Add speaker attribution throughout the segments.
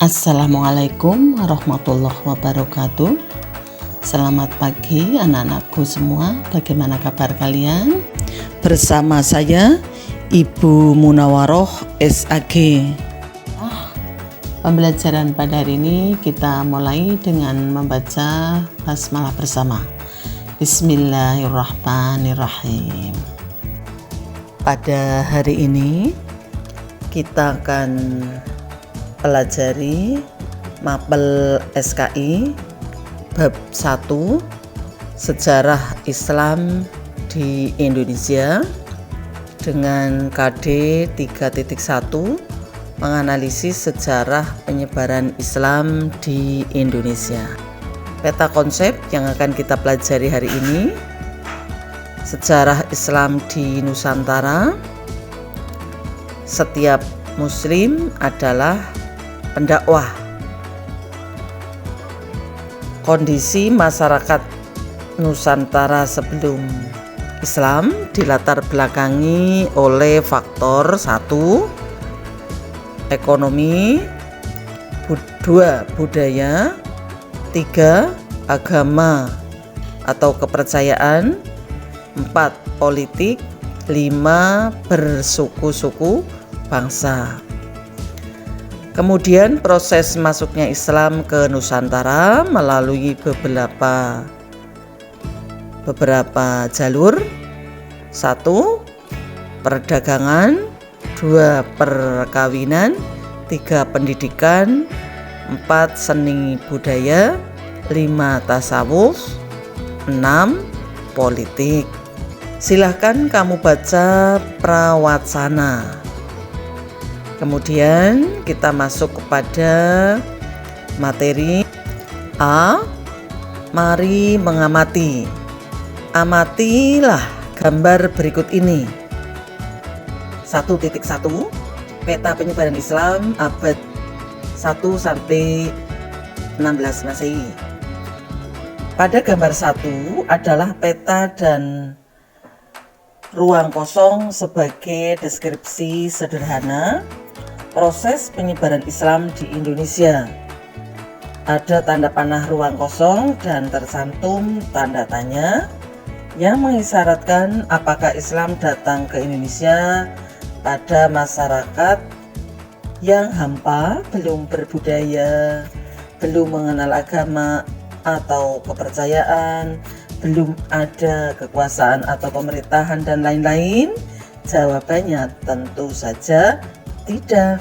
Speaker 1: Assalamualaikum warahmatullahi wabarakatuh. Selamat pagi anak-anakku semua. Bagaimana kabar kalian? Bersama saya Ibu Munawaroh SAG. Pembelajaran pada hari ini kita mulai dengan membaca basmalah bersama. Bismillahirrahmanirrahim. Pada hari ini kita akan pelajari mapel SKI bab 1 Sejarah Islam di Indonesia dengan KD 3.1 menganalisis sejarah penyebaran Islam di Indonesia. Peta konsep yang akan kita pelajari hari ini: sejarah Islam di Nusantara. Setiap Muslim adalah pendakwah. Kondisi masyarakat Nusantara sebelum Islam dilatar belakangi oleh faktor 1. Ekonomi, 2. Budaya, 3. Agama atau kepercayaan, 4. Politik, 5. Bersuku-suku bangsa. Kemudian proses masuknya Islam ke Nusantara melalui beberapa jalur. 1. Perdagangan, 2. Perkawinan, 3. Pendidikan, 4. Seni budaya, 5. Tasawuf, 6. Politik. Silahkan kamu baca prawatsana. Kemudian kita masuk kepada materi A. Mari mengamati. Amatilah gambar berikut ini. 1.1 Peta penyebaran Islam abad 1 sampai 16 Masehi. Pada gambar 1 adalah peta dan ruang kosong sebagai deskripsi sederhana proses penyebaran Islam di Indonesia. Ada tanda panah ruang kosong dan tercantum tanda tanya yang mengisyaratkan apakah Islam datang ke Indonesia pada masyarakat yang hampa, belum berbudaya, belum mengenal agama atau kepercayaan, belum ada kekuasaan atau pemerintahan dan lain-lain. Jawabannya tentu saja tidak.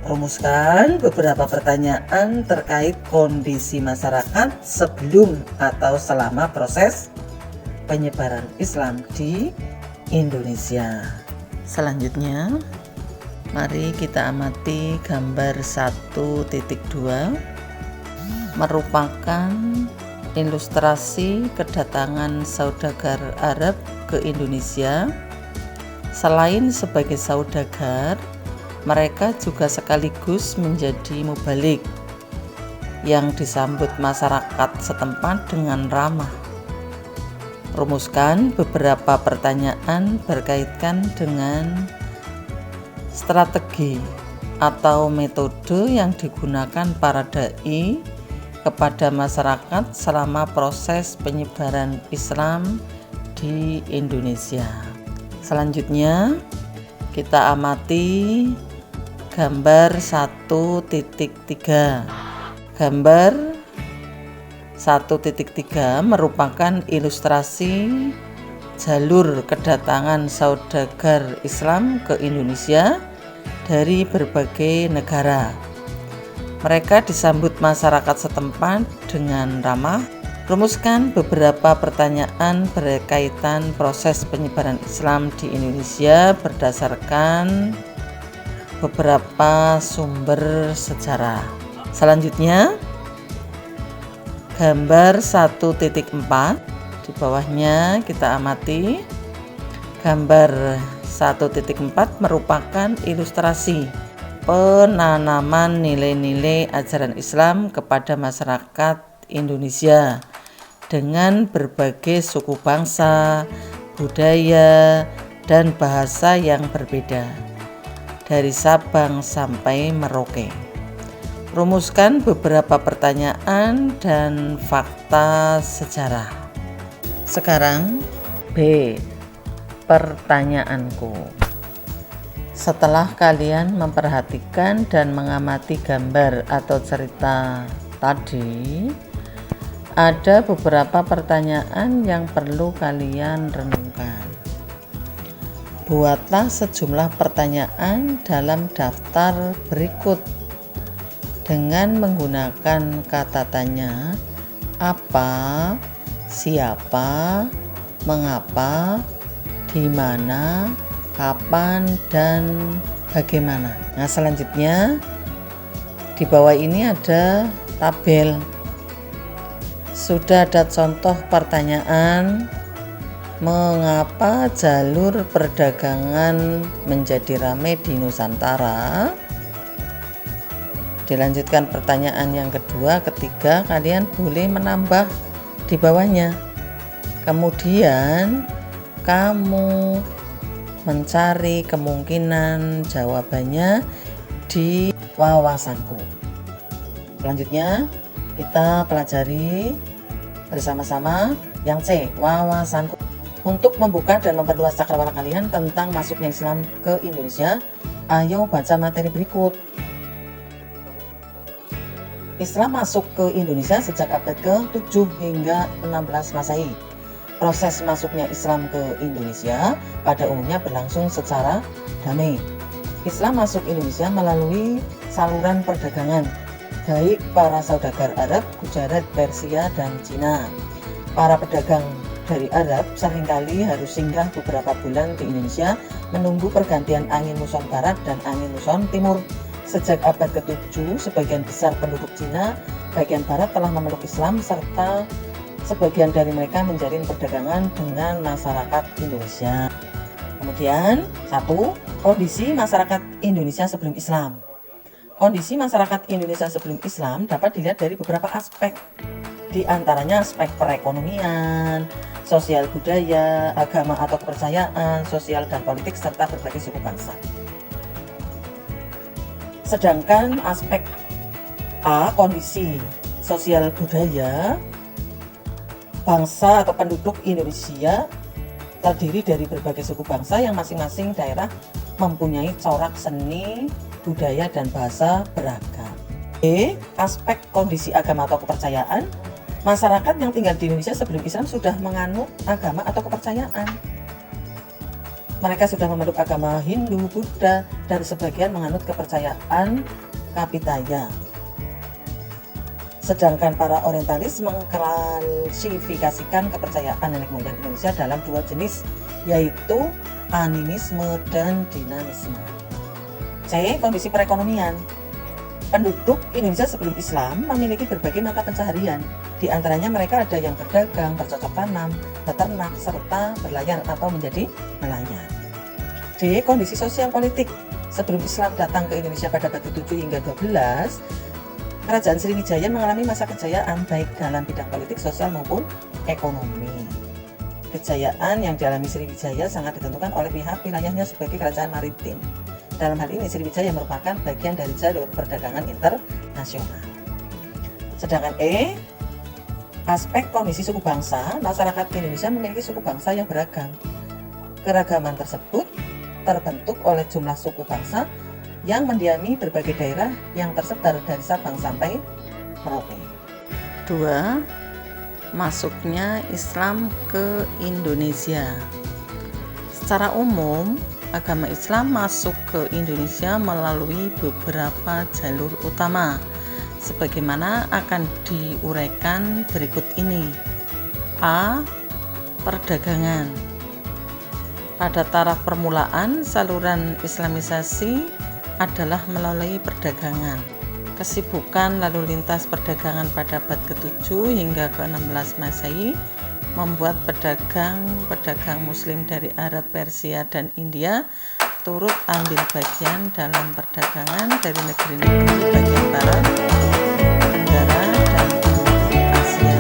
Speaker 1: Rumuskan beberapa pertanyaan terkait kondisi masyarakat sebelum atau selama proses penyebaran Islam di Indonesia. Selanjutnya, mari kita amati gambar 1.2 merupakan ilustrasi kedatangan saudagar Arab ke Indonesia. Selain sebagai saudagar, mereka juga sekaligus menjadi mubalik yang disambut masyarakat setempat dengan ramah. Rumuskan beberapa pertanyaan berkaitan dengan strategi atau metode yang digunakan para dai kepada masyarakat selama proses penyebaran Islam di Indonesia. Selanjutnya kita amati gambar 1.3. Gambar 1.3 merupakan ilustrasi jalur kedatangan saudagar Islam ke Indonesia dari berbagai negara. Mereka disambut masyarakat setempat dengan ramah. Rumuskan beberapa pertanyaan berkaitan proses penyebaran Islam di Indonesia berdasarkan beberapa sumber sejarah. Selanjutnya, gambar 1.4. Di bawahnya kita amati gambar 1.4 merupakan ilustrasi penanaman nilai-nilai ajaran Islam kepada masyarakat Indonesia dengan berbagai suku bangsa, budaya, dan bahasa yang berbeda. dari Sabang sampai Merauke. Rumuskan beberapa pertanyaan dan fakta sejarah. Sekarang B. Pertanyaanku. Setelah kalian memperhatikan dan mengamati gambar atau cerita tadi, ada beberapa pertanyaan yang perlu kalian renungkan. Buatlah sejumlah pertanyaan dalam daftar berikut dengan menggunakan kata tanya apa, siapa, mengapa, di mana, kapan, dan bagaimana. Nah, selanjutnya di bawah ini ada tabel. Sudah ada contoh pertanyaan, mengapa jalur perdagangan menjadi ramai di Nusantara? Dilanjutkan pertanyaan yang kedua, ketiga, kalian boleh menambah di bawahnya. Kemudian kamu mencari kemungkinan jawabannya di wawasanku. Selanjutnya kita pelajari bersama-sama yang C, wawasanku. Untuk membuka dan memperluas cakrawala kalian tentang masuknya Islam ke Indonesia, ayo baca materi berikut. Islam masuk ke Indonesia sejak abad ke-7 hingga 16 Masehi. Proses masuknya Islam ke Indonesia pada umumnya berlangsung secara damai. Islam masuk Indonesia melalui saluran perdagangan, baik para saudagar Arab, Gujarat, Persia, dan Cina. Para pedagang dari Arab seringkali harus singgah beberapa bulan di Indonesia menunggu pergantian angin muson barat dan angin muson timur. Sejak abad ke-7, sebagian besar penduduk Cina bagian barat telah memeluk Islam serta sebagian dari mereka menjalin perdagangan dengan masyarakat Indonesia. Kemudian, 1. Kondisi masyarakat Indonesia sebelum Islam. Kondisi masyarakat Indonesia sebelum Islam dapat dilihat dari beberapa aspek. Di antaranya aspek perekonomian, sosial budaya, agama atau kepercayaan, sosial dan politik, serta berbagai suku bangsa. Sedangkan aspek A, kondisi sosial budaya, bangsa atau penduduk Indonesia terdiri dari berbagai suku bangsa yang masing-masing daerah mempunyai corak seni, budaya, dan bahasa beragam. B. Aspek kondisi agama atau kepercayaan. Masyarakat yang tinggal di Indonesia sebelum Islam sudah menganut agama atau kepercayaan. Mereka sudah memeluk agama Hindu, Buddha, dan sebagian menganut kepercayaan Kapitaya. Sedangkan para orientalis mengklasifikasikan kepercayaan nenek moyang Indonesia dalam dua jenis, yaitu animisme dan dinamisme. C. Kondisi perekonomian. Penduduk Indonesia sebelum Islam memiliki berbagai mata pencaharian. Di antaranya mereka ada yang berdagang, bercocok tanam, beternak, serta berlayar atau menjadi nelayan. D. Kondisi sosial politik. Sebelum Islam datang ke Indonesia pada abad ke-7 hingga 12, Kerajaan Sriwijaya mengalami masa kejayaan baik dalam bidang politik, sosial maupun ekonomi. Kejayaan yang dialami Sriwijaya sangat ditentukan oleh pihak wilayahnya sebagai kerajaan maritim. Dalam hal ini Sriwijaya merupakan bagian dari jalur perdagangan internasional. Sedangkan E, aspek kondisi suku bangsa. Masyarakat Indonesia memiliki suku bangsa yang beragam. Keragaman tersebut terbentuk oleh jumlah suku bangsa yang mendiami berbagai daerah yang tersebar dari Sabang sampai Merauke. 2. Masuknya Islam ke Indonesia. Secara umum, agama Islam masuk ke Indonesia melalui beberapa jalur utama, sebagaimana akan diuraikan berikut ini. A. Perdagangan. Pada taraf permulaan, saluran Islamisasi adalah melalui perdagangan. Kesibukan lalu lintas perdagangan pada abad ke-7 hingga ke-16 Masehi membuat pedagang Muslim dari Arab, Persia, dan India turut ambil bagian dalam perdagangan dari negeri-negeri bagian barat, Tenggara, dan Timur Asia.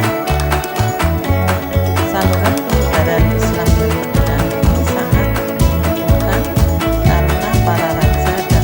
Speaker 1: Saluran penyebaran Islam dan perdagangan ini sangat menguntungkan karena para raja dan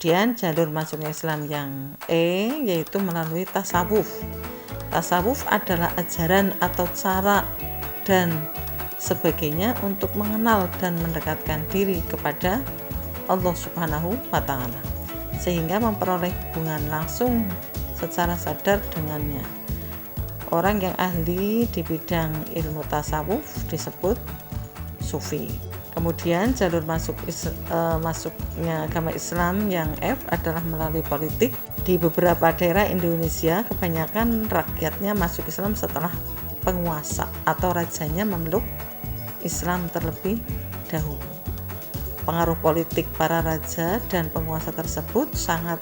Speaker 1: Kemudian jalur masuknya Islam yang yaitu melalui tasawuf. Tasawuf adalah ajaran atau cara dan sebagainya untuk mengenal dan mendekatkan diri kepada Allah Subhanahu wa Ta'ala, sehingga memperoleh hubungan langsung secara sadar dengannya. Orang yang ahli di bidang ilmu tasawuf disebut sufi. Kemudian jalur masuknya agama Islam yang F adalah melalui politik. Di beberapa daerah Indonesia, kebanyakan rakyatnya masuk Islam setelah penguasa atau rajanya memeluk Islam terlebih dahulu. Pengaruh politik para raja dan penguasa tersebut sangat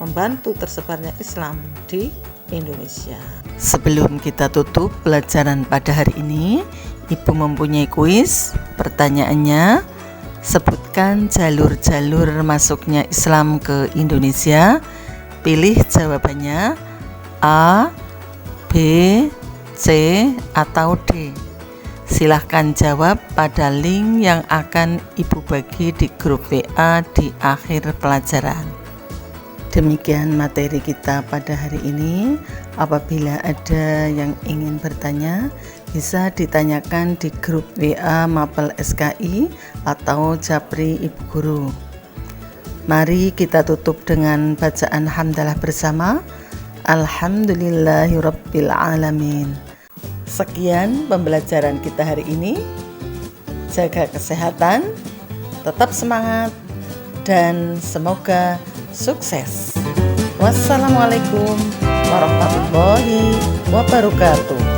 Speaker 1: membantu tersebarnya Islam di Indonesia. Sebelum kita tutup pelajaran pada hari ini, Ibu mempunyai kuis. Pertanyaannya, sebutkan jalur-jalur masuknya Islam ke Indonesia. Pilih jawabannya A, B, C, atau D. Silahkan jawab pada link yang akan Ibu bagi di grup WA di akhir pelajaran. Demikian materi kita pada hari ini. Apabila ada yang ingin bertanya, bisa ditanyakan di grup WA Mapel SKI atau Japri Ibu Guru. Mari kita tutup dengan bacaan hamdalah bersama. Alhamdulillahirabbil alamin. Sekian pembelajaran kita hari ini. Jaga kesehatan, tetap semangat, dan semoga sukses. Wassalamualaikum warahmatullahi wabarakatuh.